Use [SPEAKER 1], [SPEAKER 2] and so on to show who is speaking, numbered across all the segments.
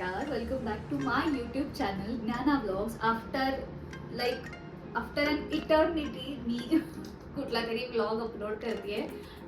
[SPEAKER 1] नमस्कार, welcome back to my YouTube channel Gyana blogs. After an eternity मी कुठला तरी ब्लॉग अपलोड करते.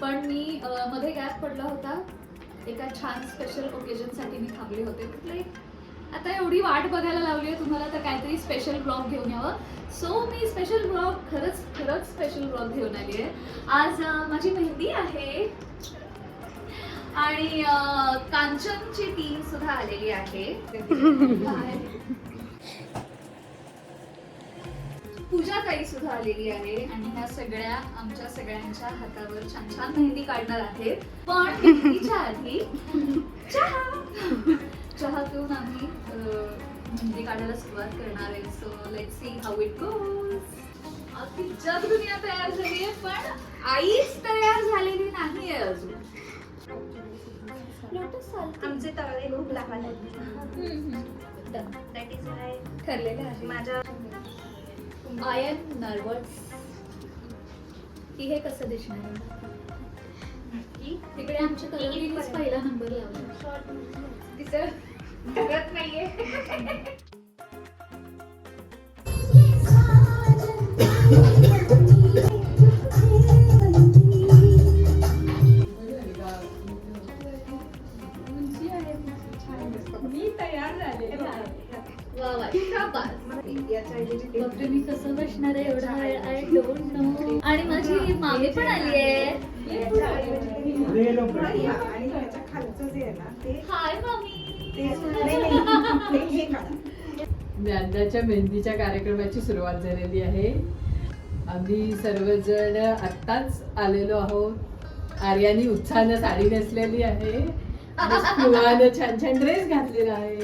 [SPEAKER 1] पण मी मध्ये गॅप पडला होता. एका छान स्पेशल ओकेजनसाठी मी थांबले होते. आता एवढी वाट बघायला लावली आहे तुम्हाला, तर काहीतरी स्पेशल ब्लॉग घेऊन यावं. सो मी स्पेशल ब्लॉग खरंच स्पेशल ब्लॉग घेऊन आली आहे. आज माझी मेहंदी आहे आणि कांचनची टीम सुद्धा आलेली आहे. पूजा ताई सुद्धा आलेली आहे आणि ह्या सगळ्या आमच्या सगळ्यांच्या हातावर छान छान मेहंदी काढणार आहेत. पण मेहंदीच्या आधी चहा पिऊन आम्ही मेहंदी काढायला सुरुवात करणार आहे. So let's see how it goes. अगदी जग दुनिया तयार झाली आहे, पण आईच तयार झालेली नाही आहे अजून.
[SPEAKER 2] आमचे तळवे खूप लहान दॅट इज वाय
[SPEAKER 1] ठरलेलं आहे.
[SPEAKER 2] माझ्या
[SPEAKER 1] आय एम नर्वस की हे कसं दिसणार आहे. तिकडे आमच्या कलरीनेच पहिला नंबर लावला. तिचं करत नाहीये.
[SPEAKER 2] मी तयार झाले.
[SPEAKER 1] वा वा, शाबास. बापरे, मी कसं बसणार आहे एवढा वेळ, आय डोंट नो. आणि माझी मामी पण आली आहे. हाय मामी.
[SPEAKER 3] ज्ञानाच्या मेहंदीच्या कार्यक्रमाची सुरुवात झालेली आहे. आम्ही सर्वजण आत्ताच आलेलो आहोत. आर्यानी उत्साहानं साडी नेसलेली आहे. स्पृहानं छान छान ड्रेस घातलेला आहे.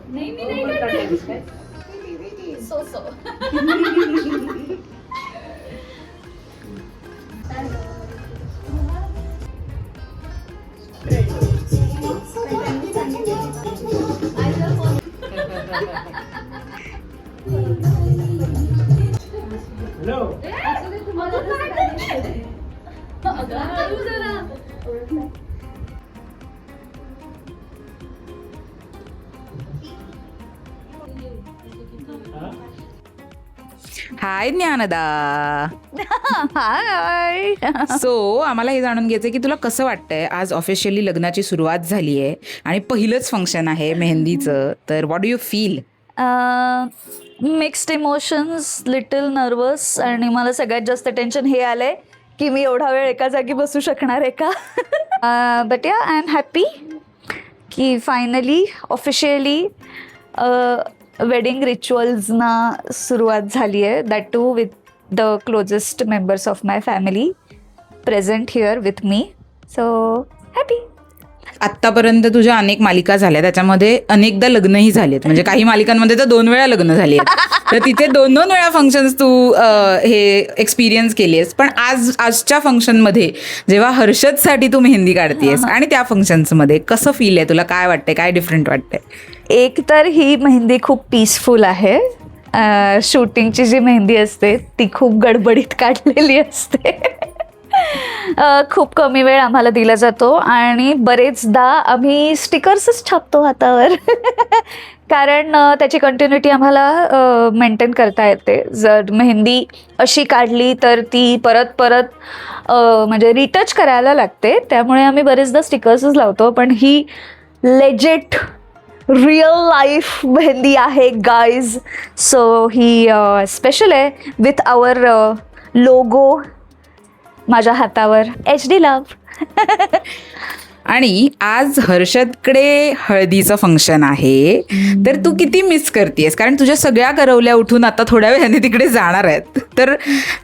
[SPEAKER 1] नाही मी नाही करणार. सो
[SPEAKER 4] हाय ज्ञानदा.
[SPEAKER 1] हाय.
[SPEAKER 4] सो आम्हाला हे जाणून घ्यायचं की तुला कसं वाटतंय. आज ऑफिशियली लग्नाची सुरुवात झाली आहे आणि पहिलंच फंक्शन आहे मेहंदीचं. तर what do you feel?
[SPEAKER 1] Mixed emotions, little nervous. आणि मला सगळ्यात जास्त टेन्शन हे आलंय की मी एवढा वेळ एका जागी बसू शकणार आहे का. But yeah, I am happy की फायनली ऑफिशियली वेडिंग रिच्युअल्सना सुरुवात झाली आहे. That too with the closest members of my family present here with me. So happy.
[SPEAKER 4] आत्तापर्यंत तुझ्या अनेक मालिका झाल्या, त्याच्यामध्ये अनेकदा लग्नही झालेत. म्हणजे काही मालिकांमध्ये तर 2 वेळा लग्न झाली आहेत. तर तिथे 2 वेळा फंक्शन्स तू हे एक्सपिरियन्स केली आहेस. पण आजच्या फंक्शनमध्ये जेव्हा हर्षदसाठी तू मेहंदी काढतेस आणि त्या फंक्शन्समध्ये कसं फील आहे तुला? काय वाटतंय, काय डिफरंट वाटतंय?
[SPEAKER 1] एक तर ही मेहंदी खूप पीसफुल आहे. शूटिंगची जी मेहंदी असते ती खूप गडबडीत काढलेली असते. खूप कमी वेळ आम्हाला दिला जातो आणि बरेचदा आम्ही स्टिकर्सच छापतो हातावर. कारण त्याची कंटिन्युटी आम्हाला मेंटेन करता येते. जर मेहंदी अशी काढली तर ती परत म्हणजे रिटच करायला लागते. त्यामुळे आम्ही बरेचदा स्टिकर्सच लावतो. पण he legit real life mehndi आहे गाईज. सो ही स्पेशल आहे विथ आवर लोगो माझ्या हातावर. HD love.
[SPEAKER 4] आणि आज हर्षदकडे हळदीचं फंक्शन आहे. तर तू किती मिस करतेस? कारण तुझ्या सगळ्या करवल्या उठून आता थोड्या वेळाने तिकडे जाणार आहेत. तर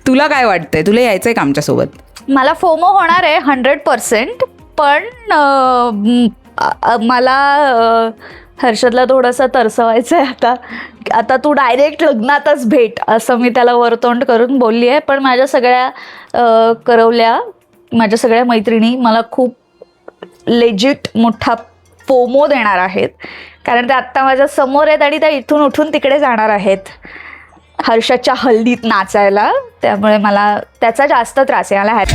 [SPEAKER 4] तुला काय वाटतंय? तुला यायचंय का आमच्यासोबत?
[SPEAKER 1] मला फोमो होणार आहे 100%. पण मला हर्षदला थोडंसं तरसवायचं आहे आता तू डायरेक्ट लग्नातच भेट असं मी त्याला वरतोंड करून बोलली आहे. पण माझ्या सगळ्या करवल्या, माझ्या सगळ्या मैत्रिणी मला खूप लेजिट मोठा फोमो देणार आहेत, कारण ते आत्ता माझ्या समोर आहेत आणि त्या इथून उठून तिकडे जाणार आहेत हर्षदच्या हल्दीत नाचायला. त्यामुळे मला त्याचा जास्त त्रास आहे. मला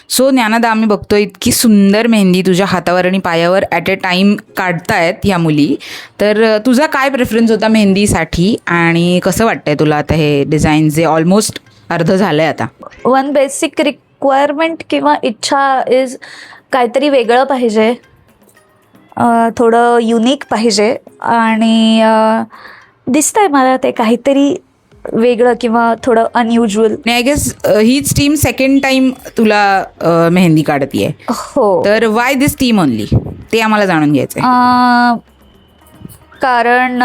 [SPEAKER 4] सो ज्ञानदा, आम्ही बघतोय इतकी सुंदर मेहंदी तुझ्या हातावर आणि पायावर ॲट अ टाईम काढतायत ह्या मुली. तर तुझा काय प्रेफरन्स होता मेहंदीसाठी आणि कसं वाटतंय तुला आता हे डिझाईन जे ऑलमोस्ट अर्ध झालं आहे आता?
[SPEAKER 1] वन बेसिक रिक्वायरमेंट किंवा इच्छा इज काहीतरी वेगळं पाहिजे, थोडं युनिक पाहिजे आणि दिसतंय मला ते काहीतरी वेगळं किंवा थोडं अनयुज्युअल.
[SPEAKER 4] आय गेस हीच टीम सेकंड टाइम तुला मेहंदी काढतीये.
[SPEAKER 1] हो,
[SPEAKER 4] तर वाय दिस टीम ओनली, ते आम्हाला जाणून घ्यायचंय.
[SPEAKER 1] कारण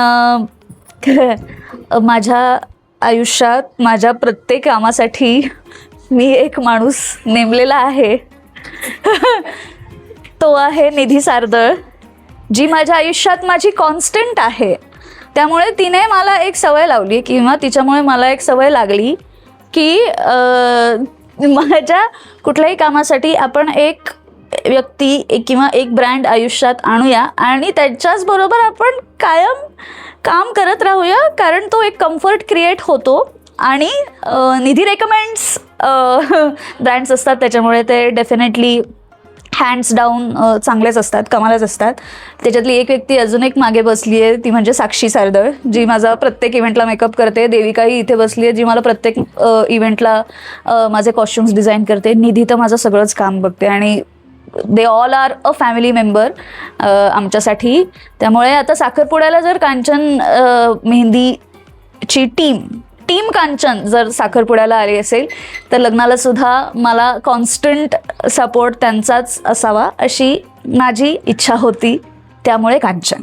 [SPEAKER 1] माझ्या आयुष्यात माझ्या प्रत्येक कामासाठी मी एक माणूस नेमलेला आहे. तो आहे निधी सारदळ, जी माझ्या आयुष्यात माझी कॉन्स्टंट आहे. त्यामुळे तिने मला एक सवय लावली किंवा तिच्यामुळे मला एक सवय लागली की माझ्या कुठल्याही कामासाठी आपण एक व्यक्ती किंवा एक ब्रँड आयुष्यात आणूया आणि त्याच्याचबरोबर आपण कायम काम करत राहूया, कारण तो एक कम्फर्ट क्रिएट होतो. आणि निधी रेकमेंड्स ब्रँड्स असतात, त्याच्यामुळे ते डेफिनेटली हँड्स डाऊन चांगलेच असतात, कमालच असतात. त्याच्यातली एक व्यक्ती अजून एक मागे बसली आहे, ती म्हणजे साक्षी सारदळ, जी माझा प्रत्येक इव्हेंटला मेकअप करते. देविकाही इथे बसली आहे, जी मला प्रत्येक इव्हेंटला माझे कॉस्ट्युम्स डिझाईन करते. निधी तर माझं सगळंच काम बघते आणि they all are a family member आमच्यासाठी. त्यामुळे आता साखरपुड्याला जर कांचन मेहंदीची टीम कांचन जर साखरपुड्याला आली असेल तर लग्नाला सुद्धा मला कॉन्स्टंट सपोर्ट त्यांचाच असावा अशी माझी इच्छा होती. त्यामुळे कांचन.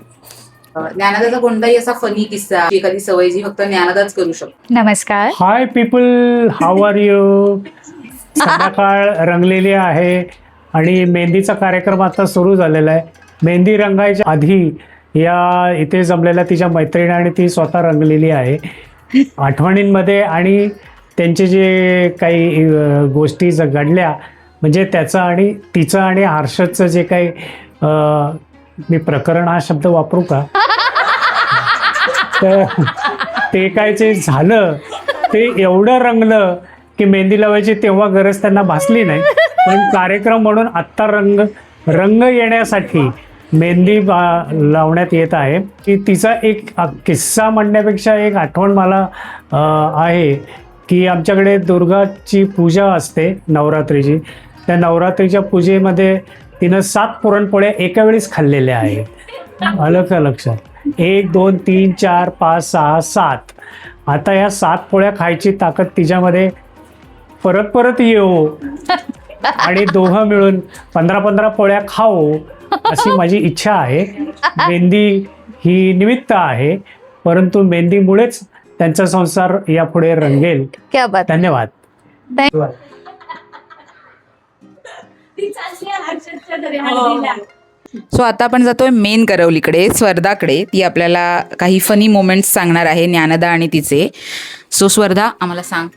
[SPEAKER 4] ज्ञानदाचा कोणताही असा फनी किस्सा, एखादी सवय जी फक्त ज्ञानदाच करू शकतो?
[SPEAKER 1] नमस्कार.
[SPEAKER 5] हाय पीपल, हाऊ आर यू? संध्याकाळ रंगलेली आहे आणि मेहंदीचा कार्यक्रम आता सुरू झालेला आहे. मेहंदी रंगायच्या आधी या इथे जमलेल्या तिच्या मैत्रिणी आणि ती स्वतः रंगलेली आहे. आठवणींमध्ये आणि त्यांचे जे काही गोष्टी घडल्या, म्हणजे त्याचं आणि तिचं आणि हर्षदचं जे काही मी प्रकरण हा शब्द वापरू का, तर ते काय जे झालं ते एवढं रंगलं की मेहंदी लावायची तेव्हा गरज त्यांना भासली नाही. पण कार्यक्रम म्हणून आत्ता रंग येण्यासाठी मेहंदी लावण्यात येत आहे. की तिचा एक किस्सा म्हणण्यापेक्षा एक आठवण मला आहे की आमच्याकडे दुर्गाची पूजा असते नवरात्रीची. त्या नवरात्रीच्या पूजेमध्ये तिनं 7 पुरणपोळ्या एका वेळेस खाल्लेल्या आहेत. आलं का लक्षात? 1 2 3 4 5 6 7. आता या 7 पोळ्या खायची ताकद तिच्यामध्ये परत येऊ आणि दोघं मिळून 15 पोळ्या खाऊ अशी माझी इच्छा आहे. मेहंदी ही निमित्त आहे, परंतु मेहंदीमुळेच त्यांचा संसार यापुढे रंगेल.
[SPEAKER 1] क्या बात.
[SPEAKER 5] धन्यवाद.
[SPEAKER 4] सो आता आपण जातोय मेन करवलीकडे, स्वर्धाकडे. ती आपल्याला काही फनी मोमेंट्स सांगणार आहे, ज्ञानदा आणि तिचे. सो स्वर्धा, आम्हाला सांग.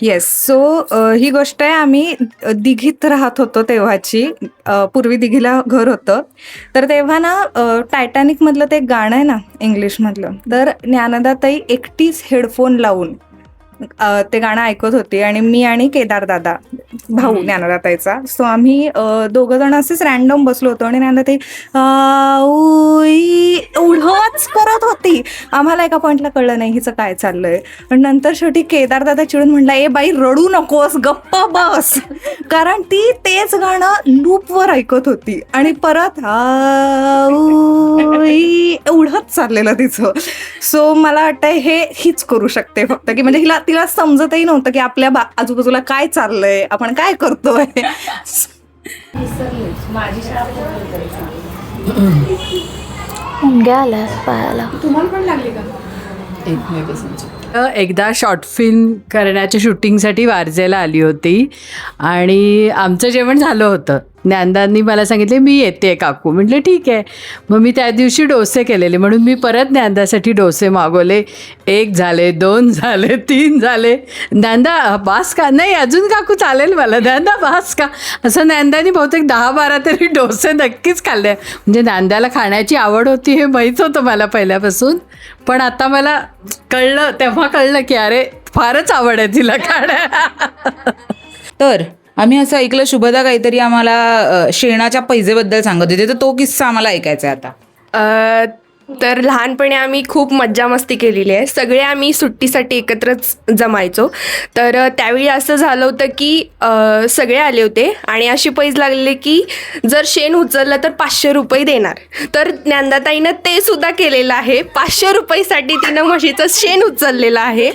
[SPEAKER 6] येस. सो ही गोष्ट आहे, आम्ही दिघीत राहत होतो तेव्हाची. पूर्वी दिघीला घर होतं. तर तेव्हा ना टायटॅनिकमधलं ते गाणं आहे ना इंग्लिशमधलं, तर ज्ञानदाताई एकटीच हेडफोन लावून ते गाणं ऐकत होती आणि मी आणि केदार दादा भाऊ ज्ञानदाताईचा. सो आम्ही दोघं जण असेच रॅन्डम बसलो होतो आणि ज्ञानदाताई एवढंच करत होती. आम्हाला एका पॉईंटला कळलं नाही हिचं काय चाललंय. पण नंतर शेवटी केदारदादा चिडून म्हटला, ए बाई रडू नकोस, गप्प बस, कारण ती तेच गाणं लूपवर ऐकत होती आणि परत एवढंच चाललेलं तिचं. सो मला वाटतं हीच करू शकते फक्त, की म्हणजे तिला समजतही नव्हतं की आपल्या आजूबाजूला काय चाललंय, आपण काय करतोय.
[SPEAKER 1] मुंग्या आल्या पायाला.
[SPEAKER 3] एकदा शॉर्ट फिल्म करण्याच्या शूटिंगसाठी वारजेला आली होती आणि आमचं जेवण झालं होतं. ज्ञानदांनी मला सांगितले मी येते काकू. म्हटलं ठीक आहे. मग मी त्या दिवशी डोसे केलेले म्हणून मी परत ज्ञानदासाठी डोसे मागवले. 1 झाले, 2 झाले, 3 झाले. ज्ञानदा बास का? नाही अजून काकू चालेल मला. ज्ञानदा बास का? असं ज्ञानदानी बहुतेक 10-12 तरी डोसे नक्कीच खाल्ले. म्हणजे ज्ञानदाला खाण्याची आवड होती हे माहीत होतं मला पहिल्यापासून. पण आता मला कळलं, तेव्हा कळलं की अरे फारच आवड आहे तिला खाण्या.
[SPEAKER 4] तर आम्ही असं ऐकलं शुभदा काहीतरी आम्हाला शेणाच्या पैजेबद्दल सांगत होते, तर तो किस्सा आम्हाला ऐकायचा आहे आता.
[SPEAKER 7] तर लहानपणी आम्ही खूप मज्जा मस्ती केलेली आहे. सगळे आम्ही सुट्टीसाठी एकत्रच जमायचो. तर त्यावेळी असं झालं होतं की सगळे आले होते आणि अशी पैज लागलेली की जर शेण उचललं तर 500 रुपये देणार. तर ज्ञानदाताईनं ते सुद्धा केलेलं आहे. 500 रुपयेसाठी तिनं म्हशीचं शेण उचललेलं आहे.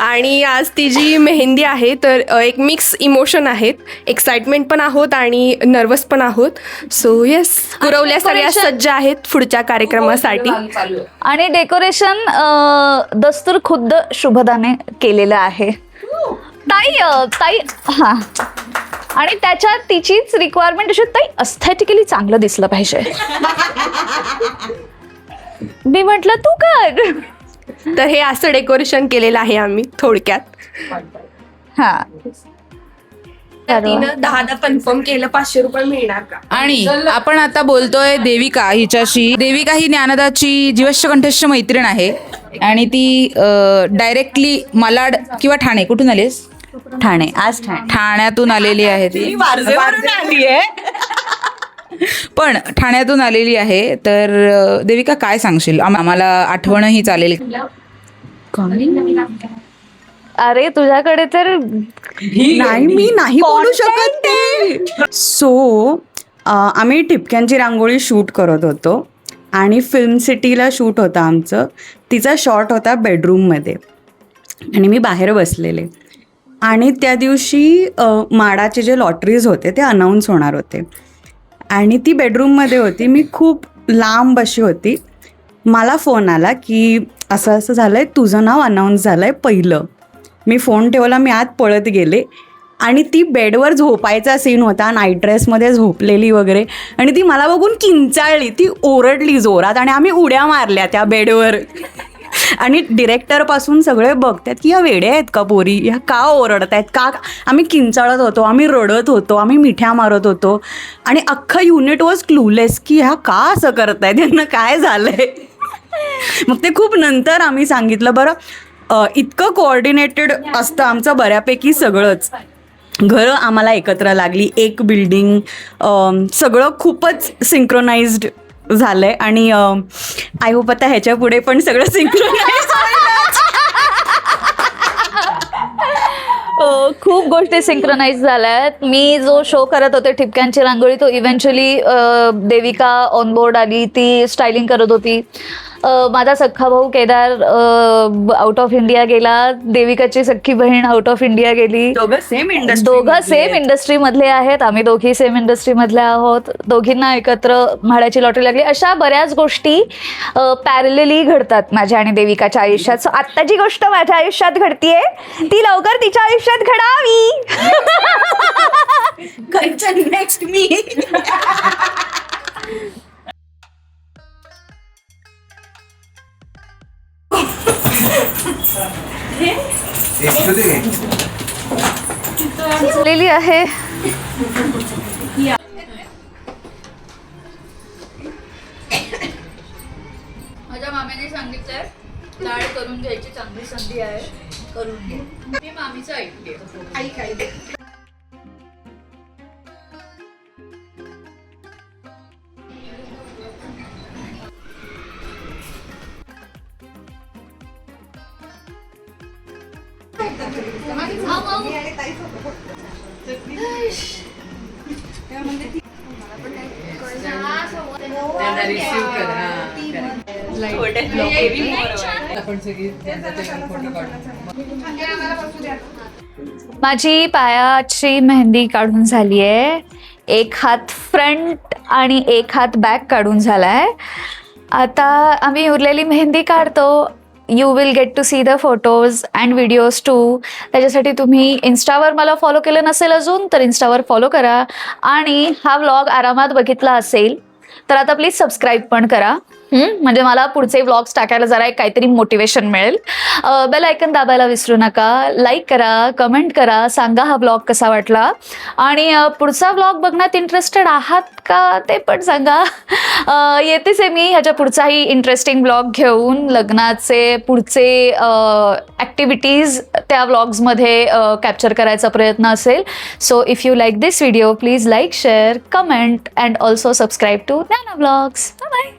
[SPEAKER 7] आणि आज ती जी मेहंदी आहे तर एक मिक्स इमोशन आहेत. एक्साइटमेंट पण आहोत आणि नर्वस पण आहोत. सो येस, कुरवल्या सगळ्या सज्ज आहेत पुढच्या कार्यक्रमासाठी.
[SPEAKER 1] आणि डेकोरेशन दस्तूर खुद्द शुभदाने केलेलं आहे. ताई हा, आणि त्याच्यात तिचीच रिक्वायरमेंट अशी, ताई अस्थेटिकली चांगलं दिसलं पाहिजे. मी म्हटलं तू कर.
[SPEAKER 7] तर हे असं डेकोरेशन केलेलं आहे आम्ही थोडक्यात.
[SPEAKER 1] हा,
[SPEAKER 7] तिनं 10 कन्फर्म केलं 500 रुपये मिळणार का.
[SPEAKER 4] आणि आपण आता बोलतोय देविका हिच्याशी. देविका ही ज्ञानदाची जीवश्य कंठस्थ मैत्रीण आहे आणि ती डायरेक्टली मालाड किंवा ठाणे, कुठून आलीस?
[SPEAKER 8] ठाणे. आज
[SPEAKER 4] ठाण्यातून आलेली आहे ती. पण ठाण्यातून आलेली आहे. तर देविका काय सांगशील? आम्हाला आठवणही चालेल.
[SPEAKER 1] अरे तुझ्याकडे तर
[SPEAKER 8] नाही, मी नाही बोलू शकत ते. सो आम्ही ठिपक्यांची रांगोळी शूट करत होतो आणि फिल्म सिटीला शूट होतं आमचं. तिचा शॉट होता बेडरूममध्ये आणि मी बाहेर बसलेले. आणि त्या दिवशी माडाचे जे लॉटरीज होते ते अनाऊन्स होणार होते आणि ती बेडरूममध्ये होती. मी खूप लांब अशी होती. मला फोन आला की असं असं झालं आहे, तुझं नाव अनाऊन्स झालं आहे पहिलं. मी फोन ठेवला, मी आत पळत गेले आणि ती बेडवर झोपायचा सीन होता, नाईट ड्रेसमध्ये झोपलेली वगैरे. आणि ती मला बघून किंचाळली, ती ओरडली जोरात आणि आम्ही उड्या मारल्या त्या बेडवर. आणि डिरेक्टरपासून सगळे बघतात की ह्या वेड्या आहेत का पोरी, ह्या का ओरडत आहेत का. आम्ही किंचाळत होतो, आम्ही रडत होतो, आम्ही मिठ्या मारत होतो आणि अख्खं युनिट वॉज क्लूलेस की ह्या का असं करतायत, यांना काय झालंय. मग ते खूप नंतर आम्ही सांगितलं. बरं इतकं कोऑर्डिनेटेड असतं आमचं बऱ्यापैकी सगळंच. घरं आम्हाला एकत्र लागली, एक बिल्डिंग, सगळं खूपच सिंक्रोनाइज्ड झालंय. आणि आय होप आता ह्याच्या पुढे पण सगळं सिंक्रोनाइज.
[SPEAKER 1] खूप गोष्टी सिंक्रोनाइज झाल्यात. मी जो शो करत होते ठिपक्यांची रांगोळी, तो इव्हेंच्युअली देविका ऑनबोर्ड आली. ती स्टायलिंग करत होती. माझा सख्खा भाऊ केदार आउट ऑफ इंडिया गेला. देविकाची सख्खी बहीण आउट ऑफ इंडिया गेली.
[SPEAKER 8] दोघं सेम
[SPEAKER 1] इंडस्ट्रीमधले आहेत. आम्ही दोघी सेम इंडस्ट्रीमधले आहोत. दोघींना एकत्र म्हाडाची लॉटरी लागली. अशा बऱ्याच गोष्टी पॅरलली घडतात माझ्या आणि देविकाच्या आयुष्यात. सो आत्ता जी गोष्ट माझ्या आयुष्यात घडतीये ती लवकर तिच्या आयुष्यात घडावी.
[SPEAKER 8] नेक्स्ट मी.
[SPEAKER 1] झालेली आहे. माझ्या मामेने सांगितलंय लाड करून घ्यायची चांगली संधी आहे, करून घे. मी मामीचं ऐकते. माझी पायाची मेहंदी काढून झाली आहे. एक हात फ्रंट आणि एक हात बॅक काढून झालाय. आता आम्ही उरलेली मेहंदी काढतो. You will get to see the photos and videos too. त्याच्यासाठी तुम्ही इन्स्टावर मला फॉलो केलं नसेल अजून तर इन्स्टावर फॉलो करा. आणि हा व्लॉग आरामात बघितला असेल तर आता प्लीज सबस्क्राईब पण करा. म्हणजे मला पुढचे व्लॉग्स टाकायला जरा एक काहीतरी मोटिवेशन मिळेल. बेल आयकन दाबायला विसरू नका. लाईक करा, कमेंट करा, सांगा हा व्लॉग कसा वाटला. आणि पुढचा व्लॉग बघण्यात इंटरेस्टेड आहात का ते पण सांगा. येतेच आहे मी ह्याच्या पुढचाही इंटरेस्टिंग व्लॉग घेऊन. लग्नाचे पुढचे ॲक्टिव्हिटीज त्या व्लॉग्समध्ये कॅप्चर करायचा प्रयत्न असेल. So if you like this video please like, share, comment and also subscribe to Gyana vlogs. Bye.